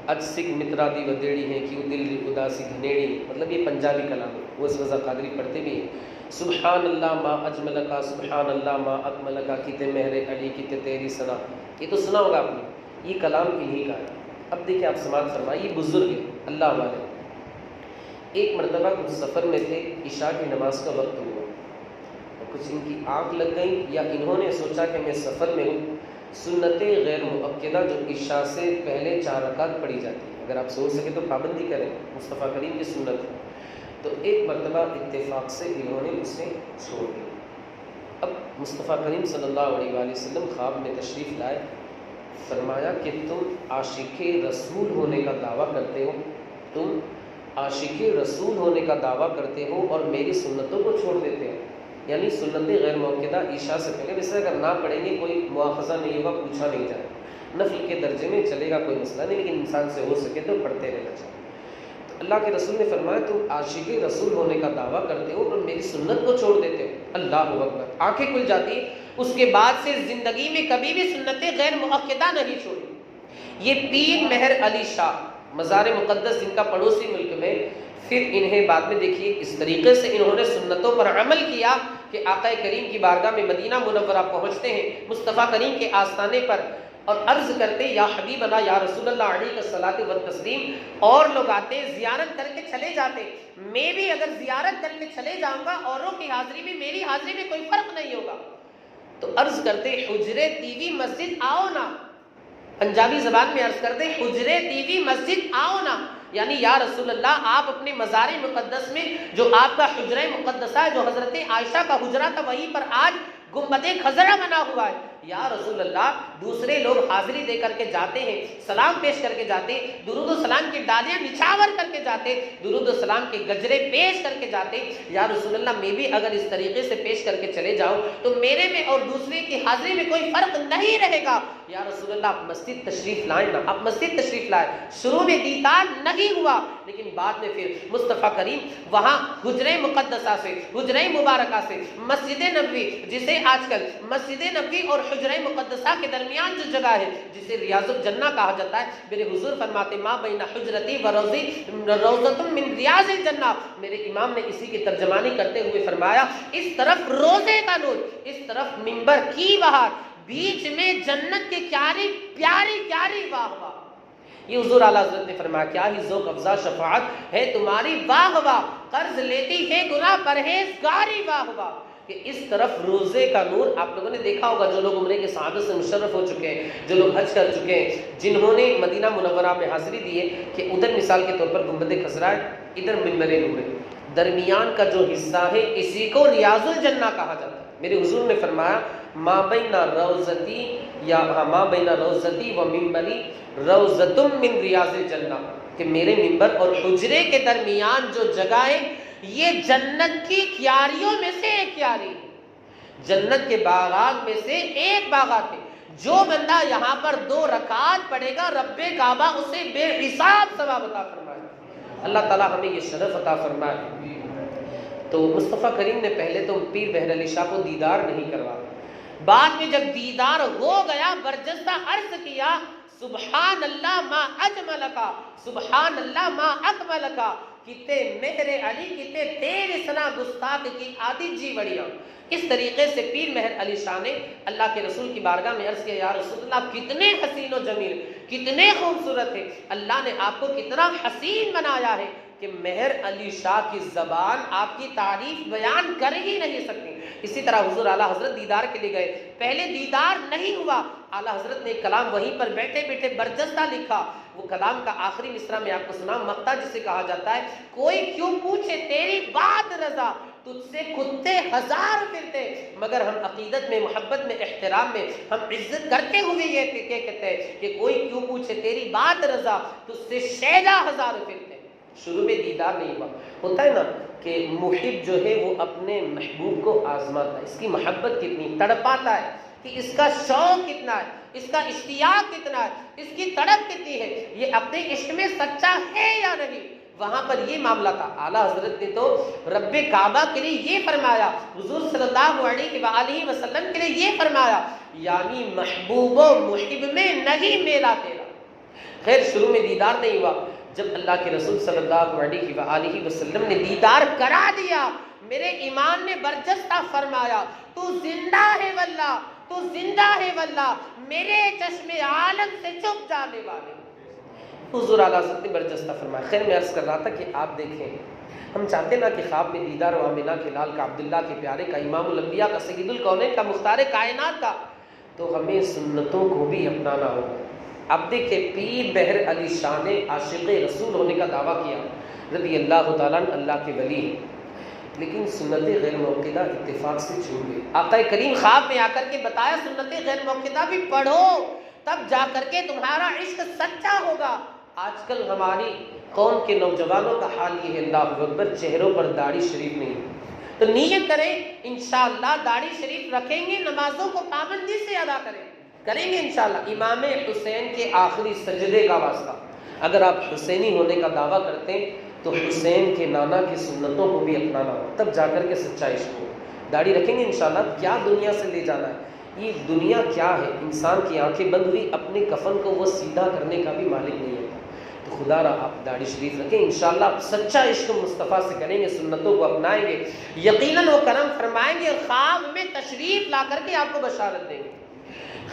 اج سکھ مترا دی ودیڑی ہیں کیوں دل اداسی گھنیڑی, مطلب یہ پنجابی کلام ہے, وہ اس رضا قادری پڑھتے بھی ہیں. سبحان اللہ ما اجمل کا, سبحان اللہ ما اکمل کا, کتے مہر علی کتے تیری ثنا, یہ تو سنا ہوگا آپ نے, یہ کلام انہی کا ہے. اب دیکھیں آپ سماعت فرمائیے, یہ بزرگ ہیں اللہ والے. ایک مرتبہ کچھ سفر میں تھے, عشاء کی نماز کا وقت ہوا, اور کچھ ان کی آنکھ لگ گئی یا انہوں نے سوچا کہ میں سفر میں ہوں. سنت غیر مؤکدہ جو عشاء سے پہلے 4 رکعت پڑھی جاتی ہے, اگر آپ سوچ سکیں تو پابندی کریں, مصطفیٰ کریم کی سنت ہے. تو ایک مرتبہ اتفاق سے انہوں نے اسے چھوڑ دیا. اب مصطفیٰ کریم صلی اللہ علیہ وآلہ وسلم خواب میں تشریف لائے, فرمایا کہ تم عاشق رسول ہونے کا دعویٰ کرتے ہو, تم عاشق رسول ہونے کا دعویٰ کرتے ہو اور میری سنتوں کو چھوڑ دیتے ہو. یعنی سنت غیر موقعہ عشاء سے پہلے, ویسے اگر نہ پڑھیں گے کوئی مواخذہ نہیں ہوگا, پوچھا نہیں جائے, نفل کے درجے میں چلے گا, کوئی مسئلہ نہیں, لیکن انسان سے ہو سکے تو پڑھتے رہنا چاہیے. تو اللہ کے رسول نے فرمایا تم عاشق رسول ہونے کا دعویٰ کرتے ہو اور میری سنت کو چھوڑ دیتے ہو. اللہ اکبر. آنکھیں کھل جاتی. اس کے بعد سے زندگی میں کبھی بھی سنت غیر مؤکدہ نہیں چھوڑی. یہ پیر مہر علی شاہ, مزار مقدس جن کا پڑوسی ملک میں, پھر انہیں بعد میں دیکھیے اس طریقے سے انہوں نے سنتوں پر عمل کیا کہ آقا کریم کی بارگاہ میں مدینہ منورہ پہنچتے ہیں, مصطفیٰ کریم کے آستانے پر, اور عرض کرتے یا حبیبنا یا رسول اللہ علیہ الصلاۃ والتسلیم. اور لوگ آتے زیارت کر کے چلے جاتے, میں بھی اگر زیارت کر کے چلے جاؤں گا اوروں کی حاضری میں میری حاضری میں کوئی فرق نہیں ہوگا. تو عرض کرتے حجرے ٹی وی مسجد آؤ نا, پنجابی زبان میں عرض کرتے حجرے ٹی وی مسجد آؤ نا, یعنی یا رسول اللہ آپ اپنے مزار مقدس میں جو آپ کا حجرہ مقدسہ ہے, جو حضرت عائشہ کا حجرہ تھا, وہیں پر آج گنبد خضرا بنا ہوا ہے. یا رسول اللہ دوسرے لوگ حاضری دے کر کے جاتے ہیں, سلام پیش کر کے جاتے, درود و سلام کی ڈالیاں نچھاور کر کے جاتے, درود و سلام کے گجرے پیش کر کے جاتے. یا رسول اللہ میں بھی اگر اس طریقے سے پیش کر کے چلے جاؤں تو میرے میں اور دوسرے کی حاضری میں کوئی فرق نہیں رہے گا. یا رسول اللہ آپ مسجد تشریف لائیں نا, آپ مسجد تشریف لائیں. شروع میں دیدار نہیں ہوا, لیکن بعد میں پھر مصطفیٰ کریم وہاں حجرہ مقدسہ سے, حجرہ مبارکہ سے مسجد نبوی, جسے آج کل مسجد نبوی اور حجرہ مقدسہ کے درمیان جو جگہ ہے جسے ریاض الجنہ کہا جاتا ہے, میرے حضور فرماتے ما بین حجرتی و روضی روضۃ من ریاض الجنہ. میرے امام نے اسی کی ترجمانی کرتے ہوئے فرمایا اس طرف روزے کا نور, اس طرف منبر کی بہار, بیچ میں جنت کے پیاری پیاری پیاری واہ واہ. یہ حضور اعلیٰ حضرت نے فرمایا کیا ہی ذوق افزا شفاعت ہے تمہاری، واہ واہ قرض لیتی ہے گناہ پرہیزگاری، واہ واہ. کہ اس طرف روزے کا نور. آپ لوگوں نے دیکھا ہوگا جو لوگ عمرے کے سعادت سے مشرف ہو چکے ہیں، جو لوگ حج کر چکے ہیں، جنہوں نے مدینہ منورہ میں حاضری دی ہے، کہ ادھر مثال کے طور پر گنبد خضرا ہے، ادھر منبر نور ہے، درمیان کا جو حصہ ہے اسی کو ریاض الجنہ کہا جاتا ہے. میرے حضور نے فرمایا ما بین روزتی ما بین روزتی و منبری روزتم من ریاض الجنہ، کہ میرے منبر اور حجرے کے درمیان جو جگہ ہے یہ جنت کی کیاریوں میں سے ایک کیاری، جنت کے باغات میں سے ایک باغات ہے. جو بندہ یہاں پر 2 رکعات پڑھے گا رب کعبہ اسے بے حساب ثواب عطا فرمائے. اللہ تعالیٰ ہمیں یہ شرف عطا فرمائے. تو مصطفیٰ کریم نے پہلے تو پیر بہر علی شاہ کو دیدار نہیں کروایا، بعد میں جب دیدار ہو گیا برجستہ عرض کیا سبحان اللہ ما اجملکا، سبحان اللہ ما اکملکا، کتے مہر علی کتے تیرے سنا گستاخ کی آدھی جی بڑھیا. اس طریقے سے پیر مہر علی شاہ نے اللہ کے رسول کی بارگاہ میں عرض کیا یا رسول اللہ آپ کتنے حسین و جمیل، کتنے خوبصورت ہیں، اللہ نے آپ کو کتنا حسین بنایا ہے کہ مہر علی شاہ کی زبان آپ کی تعریف بیان کر ہی نہیں سکتی. اسی طرح حضور اعلیٰ حضرت دیدار کے لیے گئے، پہلے دیدار نہیں ہوا، اعلیٰ حضرت نے ایک کلام وہیں پر بیٹھے بیٹھے برجستہ لکھا. وہ کلام کا آخری مصرع میں آپ کو سنا، مقطع جسے کہا جاتا ہے کوئی کیوں پوچھے تیری بات رضا، تجھ سے کتے ہزار پھرتے، مگر ہم عقیدت میں محبت میں احترام میں ہم عزت کرتے ہوئے یہ کہتے ہیں کہ کوئی کیوں پوچھے تیری بات رضا، تجھ سے شیدا ہزار پھرتے. شروع میں دیدار نہیں ہوا. ہوتا ہے نا کہ محب جو ہے وہ اپنے محبوب کو آزماتا ہے، اس کی محبت کتنی تڑپاتا ہے، کہ اس کا شوق کتنا ہے، اس کا اشتیاق کتنا ہے، اس کی تڑپ کتنی ہے، یہ اپنے عشق میں سچا ہے یا نہیں. وہاں پر یہ معاملہ تھا. اعلیٰ حضرت نے تو رب کعبہ کے لیے یہ فرمایا، حضور صلی اللہ علیہ وآلہ وسلم کے لیے یہ فرمایا، یعنی محبوب و محب میں نہیں میرا تیرا. خیر شروع میں دیدار نہیں ہوا، جب اللہ کے رسول صلی اللہ علیہ وآلہ وسلم نے دیدار کرا دیا، میرے ایمان نے برجستہ فرمایا تو زندہ ہے واللہ، تو زندہ ہے واللہ، میرے چشم عالم سے چھپ جانے والے. حضور اعلیٰ حضرت نے برجستہ فرمایا. خیر میں عرض کر رہا تھا کہ آپ دیکھیں ہم چاہتے نا کہ خواب میں دیدار و آمنہ کے لال کا، عبداللہ کے پیارے کا، امام الانبیاء کا، سید الکونین کا، مختار کائنات کا، تو ہمیں سنتوں کو بھی اپنانا ہوگا. اب دیکھیں پیر بہر علی شاہ نے عاشق رسول ہونے کا دعویٰ کیا، رضی اللہ تعالیٰ اللہ کے ولی، لیکن سنت غیر موقدہ اتفاق سے چھوٹ گئی. آقا کریم خواب میں آ کر کے بتایا سنت غیر موقدہ بھی پڑھو، تب جا کر کے تمہارا عشق سچا ہوگا. آج کل ہماری قوم کے نوجوانوں کا حال یہ ہے، اللہ اکبر، چہروں پر داڑھی شریف نہیں. تو نیت کریں انشاءاللہ داڑھی شریف رکھیں گے، نمازوں کو پابندی سے ادا کریں گے انشاءاللہ. امام حسین کے آخری سجدے کا واسطہ، اگر آپ حسینی ہونے کا دعویٰ کرتے ہیں تو حسین کے نانا کی سنتوں کو بھی اپنانا ہو، تب جا کر کے سچا عشق ہو. داڑھی رکھیں گے انشاءاللہ. کیا دنیا سے لے جانا ہے، یہ دنیا کیا ہے، انسان کی آنکھیں بند ہوئی، اپنے کفن کو وہ سیدھا کرنے کا بھی مالک نہیں ہے. تو خدا را آپ داڑھی شریف رکھیں انشاءاللہ، آپ سچا عشق مصطفیٰ سے کریں گے، سنتوں کو اپنائیں گے، یقیناً وہ کرم فرمائیں گے اور خواب میں تشریف لا کر کے آپ کو بشارت دیں گے.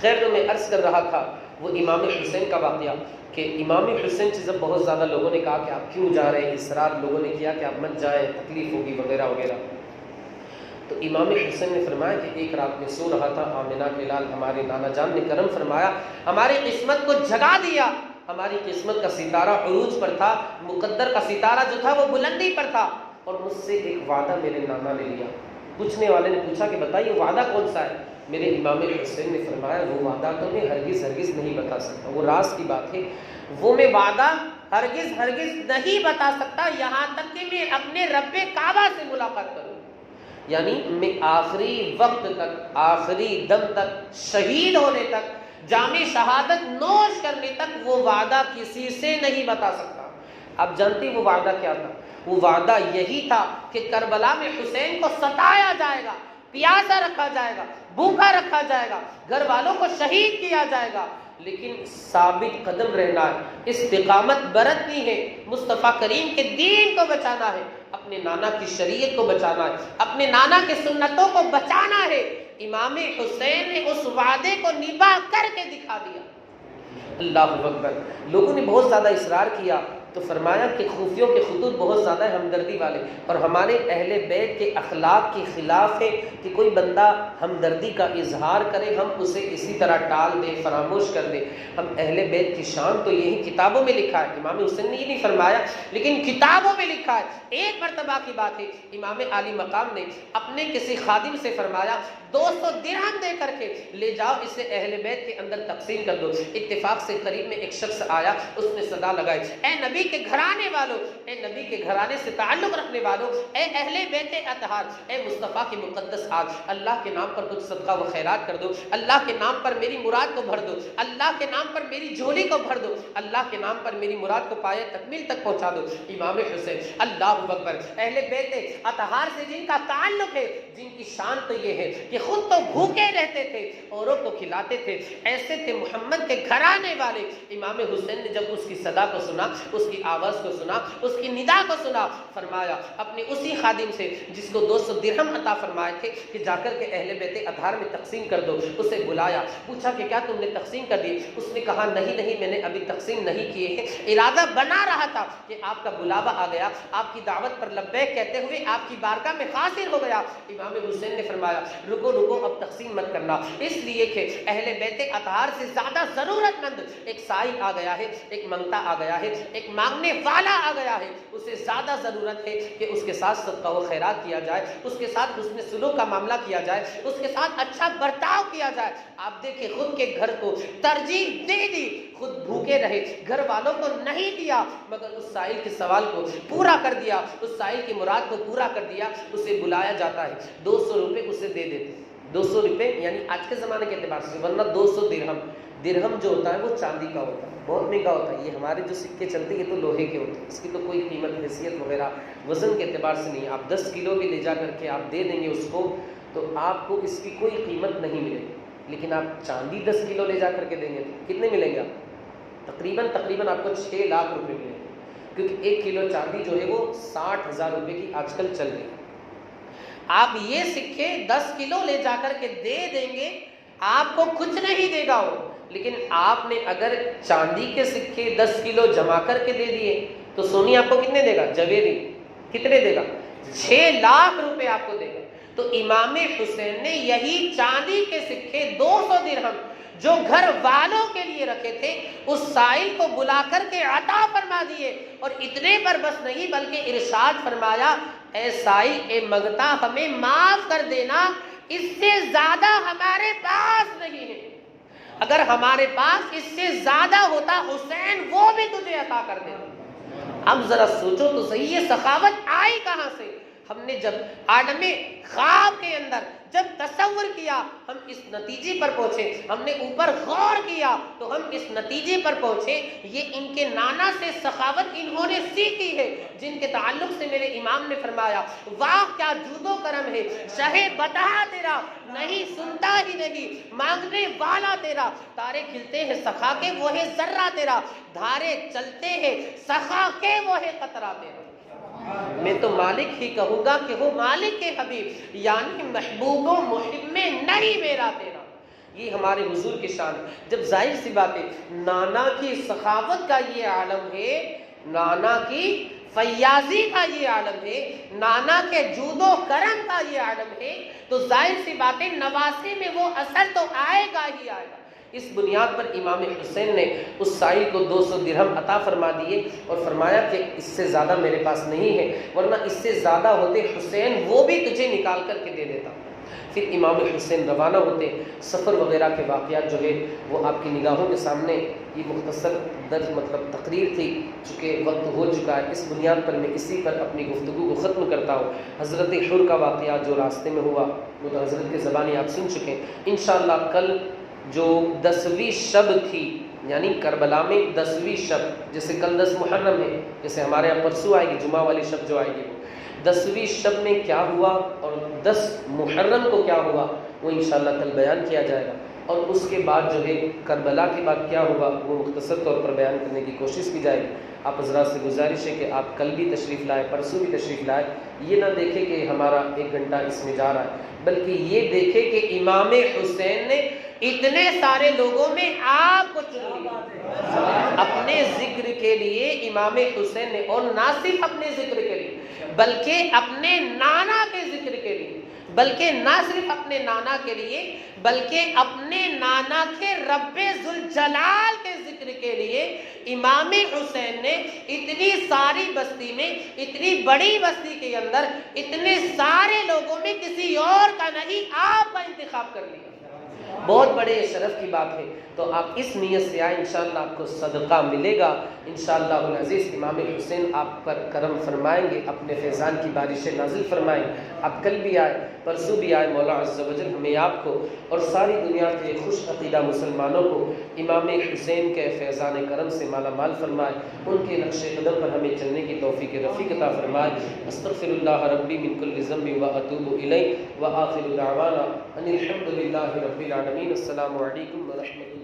خیر تو میں عرض کر رہا تھا وہ امام حسین کا واقعہ، کہ امام حسین سے جب بہت زیادہ لوگوں نے کہا کہ آپ کیوں جا رہے ہیں، اصرار لوگوں نے کیا کہ آپ مت جائیں، تکلیف ہوگی وغیرہ وغیرہ، تو امام حسین نے فرمایا کہ ایک رات میں سو رہا تھا، آمنہ کے لال ہمارے نانا جان نے کرم فرمایا، ہماری قسمت کو جگا دیا. ہماری قسمت کا ستارہ عروج پر تھا، مقدر کا ستارہ جو تھا وہ بلندی پر تھا، اور مجھ سے ایک وعدہ میرے نانا نے لیا. پوچھنے والے نے پوچھا کہ بتائیے وعدہ کون سا ہے. میرے امام حسین نے فرمایا وہ وعدہ تو میں ہرگز نہیں بتا سکتا، وہ راز کی بات ہے، وہ میں وعدہ ہرگز نہیں بتا سکتا یہاں تک کہ میں اپنے رب کعبہ سے ملاقات کروں. یعنی میں آخری وقت تک، آخری دم تک، شہید ہونے تک، جامع شہادت نوش کرنے تک وہ وعدہ کسی سے نہیں بتا سکتا. آپ جانتی وہ وعدہ کیا تھا؟ وہ وعدہ یہی تھا کہ کربلا میں حسین کو ستایا جائے گا، پیاسا رکھا جائے گا، بھوکا رکھا جائے گا، گھر والوں کو شہید کیا جائے گا، لیکن ثابت قدم رہنا ہے، استقامت برتنی ہے، مصطفیٰ کریم کے دین کو بچانا ہے، اپنے نانا کی شریعت کو بچانا ہے، اپنے نانا کی سنتوں کو بچانا ہے. امام حسین نے اس وعدے کو نبھا کر کے دکھا دیا. اللہ اکبر۔ لوگوں نے بہت زیادہ اصرار کیا تو فرمایا کہ خوفیوں کے خطوط بہت زیادہ ہمدردی والے، اور ہمارے اہل بیت کے اخلاق کے خلاف ہے کہ کوئی بندہ ہمدردی کا اظہار کرے ہم اسے اسی طرح ٹال دیں، فراموش کر دیں۔ ہم اہل بیت کی شان تو یہی کتابوں میں لکھا ہے، امام حسین نے یہ نہیں فرمایا لیکن کتابوں میں لکھا ہے۔ ایک مرتبہ کی بات ہے، امام عالی مقام نے اپنے کسی خادم سے فرمایا 200 درہم دے کر کے لے جاؤ، اسے اہل بیت کے اندر تقسیم کر دو۔ اتفاق سے قریب میں ایک شخص آیا، اس نے صدا لگائی، اے نبی کے گھرانے والوں، اے نبی کے گھرانے سے تعلق رکھنے والوں، اے اہل بیت اطہار، اے مصطفیٰ کے مقدس آگ، اللہ کے نام پر کچھ صدقہ و خیرات کر دو، اللہ کے نام پر میری مراد کو بھر دو، اللہ کے نام پر میری جھولی کو بھر دو، اللہ کے نام پر میری مراد کو پائے تکمیل تک پہنچا دو۔ امام حسین اللہ اکبر، اہل بیت اطہار سے جن کا تعلق ہے، جن کی شان تو یہ ہے کہ خود تو بھوکے رہتے تھے، اوروں کو کھلاتے تھے، ایسے تھے محمد کے گھرانے والے۔ امام حسین نے جب اس کی صدا کو سنا، اس کی آواز کو سنا، اس کی ندا کو سنا، فرمایا اپنے اسی خادم سے جس کو 200 درہم عطا فرمائے تھے کہ جا کر کے اہل بیت اطہار میں تقسیم کر دو، اسے بلایا، پوچھا کہ کیا تم نے تقسیم کر دی؟ اس نے کہا نہیں میں نے ابھی تقسیم نہیں کیے ہیں، ارادہ بنا رہا تھا کہ آپ کا بلاوا آ گیا، آپ کی دعوت پر لبیک کہتے ہوئے آپ کی بارگاہ میں حاضر ہو گیا۔ امام حسین نے فرمایا رکو اب تقسیم مت کرنا، اس لیے کہ اہل بیت اطہار سے زیادہ ضرورت مند ایک سائل آ گیا ہے، ایک منگتا آ گیا ہے، ایک مانگنے والا آ گیا ہے، اسے زیادہ ضرورت ہے کہ اس کے ساتھ صدقہ و خیرات کیا جائے، اس کے ساتھ حسن سلوک کا معاملہ کیا جائے، اس کے ساتھ اچھا برتاؤ کیا جائے۔ آپ دیکھیں خود کے گھر کو ترجیح دے دی، خود بھوکے رہے، گھر والوں کو نہیں دیا، مگر اس سائل کے سوال کو پورا کر دیا، اس سائل کی مراد کو پورا کر دیا۔ اسے بلایا جاتا ہے، 200 روپے اسے دے دیتے، 200 روپے یعنی آج کے زمانے کے اعتبار سے، ورنہ 200 درہم جو ہوتا ہے وہ چاندی کا ہوتا ہے، بہت مہنگا ہوتا ہے۔ یہ ہمارے جو سکے چلتے ہیں یہ تو لوہے کے ہوتے ہیں، اس کی تو کوئی قیمت حیثیت وغیرہ وزن کے اعتبار سے نہیں ہے۔ آپ 10 کلو بھی لے جا کر کے آپ دے دیں گے اس کو تو آپ کو اس کی کوئی قیمت نہیں ملے گی، لیکن آپ چاندی 10 کلو لے جا کر کے دیں گے تو کتنے ملیں گے؟ آپ تقریباً آپ کو 6 لاکھ روپے ملیں گے، کیونکہ 1 کلو چاندی جو ہے وہ 60,000 روپے کی آج کل چل رہی ہے۔ آپ یہ سکے 10 کلو لے جا کر کے دے دیں گے، آپ کو کچھ نہیں دے گا وہ، لیکن آپ نے اگر چاندی کے سکے 10 کلو جمع کر کے دے دیے تو سونی آپ کو کتنے دے گا؟ جویری کتنے دے گا؟ 6 لاکھ روپے آپ کو دے گا۔ تو امام حسین نے یہی چاندی کے سکے 200 درہم جو گھر والوں کے لیے رکھے تھے اس سائل کو بلا کر کے عطا فرما دیے، اور اتنے پر بس نہیں بلکہ ارشاد فرمایا اے سائل، اے منگتا، ہمیں معاف کر دینا، اس سے زیادہ ہمارے پاس نہیں ہے، اگر ہمارے پاس اس سے زیادہ ہوتا حسین وہ بھی تجھے عطا کر دیتا۔ اب ذرا سوچو تو صحیح، یہ سخاوت آئی کہاں سے؟ ہم نے جب عالم خواب کے اندر جب تصور کیا ہم اس نتیجے پر پہنچے، ہم نے اوپر غور کیا تو ہم اس نتیجے پر پہنچے، یہ ان کے نانا سے سخاوت انہوں نے سیکھی ہے، جن کے تعلق سے میرے امام نے فرمایا واہ کیا جود و کرم ہے، شہ بتا تیرا نہیں سنتا ہی نہیں، مانگنے والا تیرا، تارے کھلتے ہیں سخا کے وہ ہے ذرہ تیرا، دھارے چلتے ہیں سخا کے وہ ہے قطرہ تیرا۔ میں تو مالک ہی کہوں گا کہ وہ مالک کے حبیب، یعنی محبوب و محب میں نہیں میرا تیرا۔ یہ ہمارے حضور کی شان ہے۔ جب ظاہر سی بات ہے نانا کی سخاوت کا یہ عالم ہے، نانا کی فیاضی کا یہ عالم ہے، نانا کے جود و کرم کا یہ عالم ہے، تو ظاہر سی بات ہے نواسے میں وہ اثر تو آئے گا ہی آئے گا۔ اس بنیاد پر امام حسین نے اس سائل کو 200 درہم عطا فرما دیے اور فرمایا کہ اس سے زیادہ میرے پاس نہیں ہے، ورنہ اس سے زیادہ ہوتے حسین وہ بھی تجھے نکال کر کے دے دیتا۔ پھر امام حسین روانہ ہوتے، سفر وغیرہ کے واقعات جو ہے وہ آپ کی نگاہوں کے سامنے، یہ مختصر تقریر تھی، چونکہ وقت ہو چکا ہے، اس بنیاد پر میں اسی پر اپنی گفتگو کو ختم کرتا ہوں۔ حضرت حر کا واقعہ جو راستے میں ہوا وہ تو حضرت کی زبانی آپ سن چکے ہیں۔ انشاءاللہ کل جو 10ویں شب تھی، یعنی کربلا میں 10ویں شب، جیسے کل 10 محرم ہے، جیسے ہمارے یہاں پرسوں آئے گی جمعہ والی شب جو آئے گی، 10ویں شب میں کیا ہوا اور 10 محرم کو کیا ہوا وہ انشاءاللہ کل بیان کیا جائے گا، اور اس کے بعد جو ہے کربلا کے بعد کیا ہوا وہ مختصر طور پر بیان کرنے کی کوشش کی جائے گی۔ آپ حضرات سے گزارش ہے کہ آپ کل بھی تشریف لائے، پرسوں بھی تشریف لائے، یہ نہ دیکھیں کہ ہمارا 1 گھنٹہ اس میں جا رہا ہے، بلکہ یہ دیکھیں کہ امام حسین نے اتنے سارے لوگوں میں آپ کو چن لیا۔ اپنے ذکر کے لیے امام حسین نے، اور نہ صرف اپنے ذکر کے لیے بلکہ اپنے نانا کے ذکر کے لیے، بلکہ نہ صرف اپنے نانا کے لیے بلکہ اپنے نانا کے رب ذوالجلال کے ذکر کے لیے امام حسین نے اتنی ساری بستی میں، اتنی بڑی بستی کے اندر، اتنے سارے لوگوں میں کسی اور کا نہیں، آپ کا انتخاب کر لیا۔ بہت بڑے شرف کی بات ہے۔ تو آپ اس نیت سے آئے، انشاءاللہ آپ کو صدقہ ملے گا انشاءاللہ العزیز۔ امام حسین آپ پر کرم فرمائیں گے، اپنے فیضان کی بارشیں نازل فرمائیں۔ آپ کل بھی آئے، پرسوں بھی آئے، مولا عز و جل ہمیں آپ کو اور ساری دنیا کے خوش عقیدہ مسلمانوں کو امام حسین کے فیضان کرم سے مالا مال فرمائے، ان کے نقش قدم پر ہمیں چلنے کی توفیق رفیق عطا فرمائے۔ استغفر اللہ ربی من کل ذنب واتوب الیہ، وآخر دعوانا ان الحمد للہ رب العالمین۔ السلام علیکم ورحمۃ اللہ۔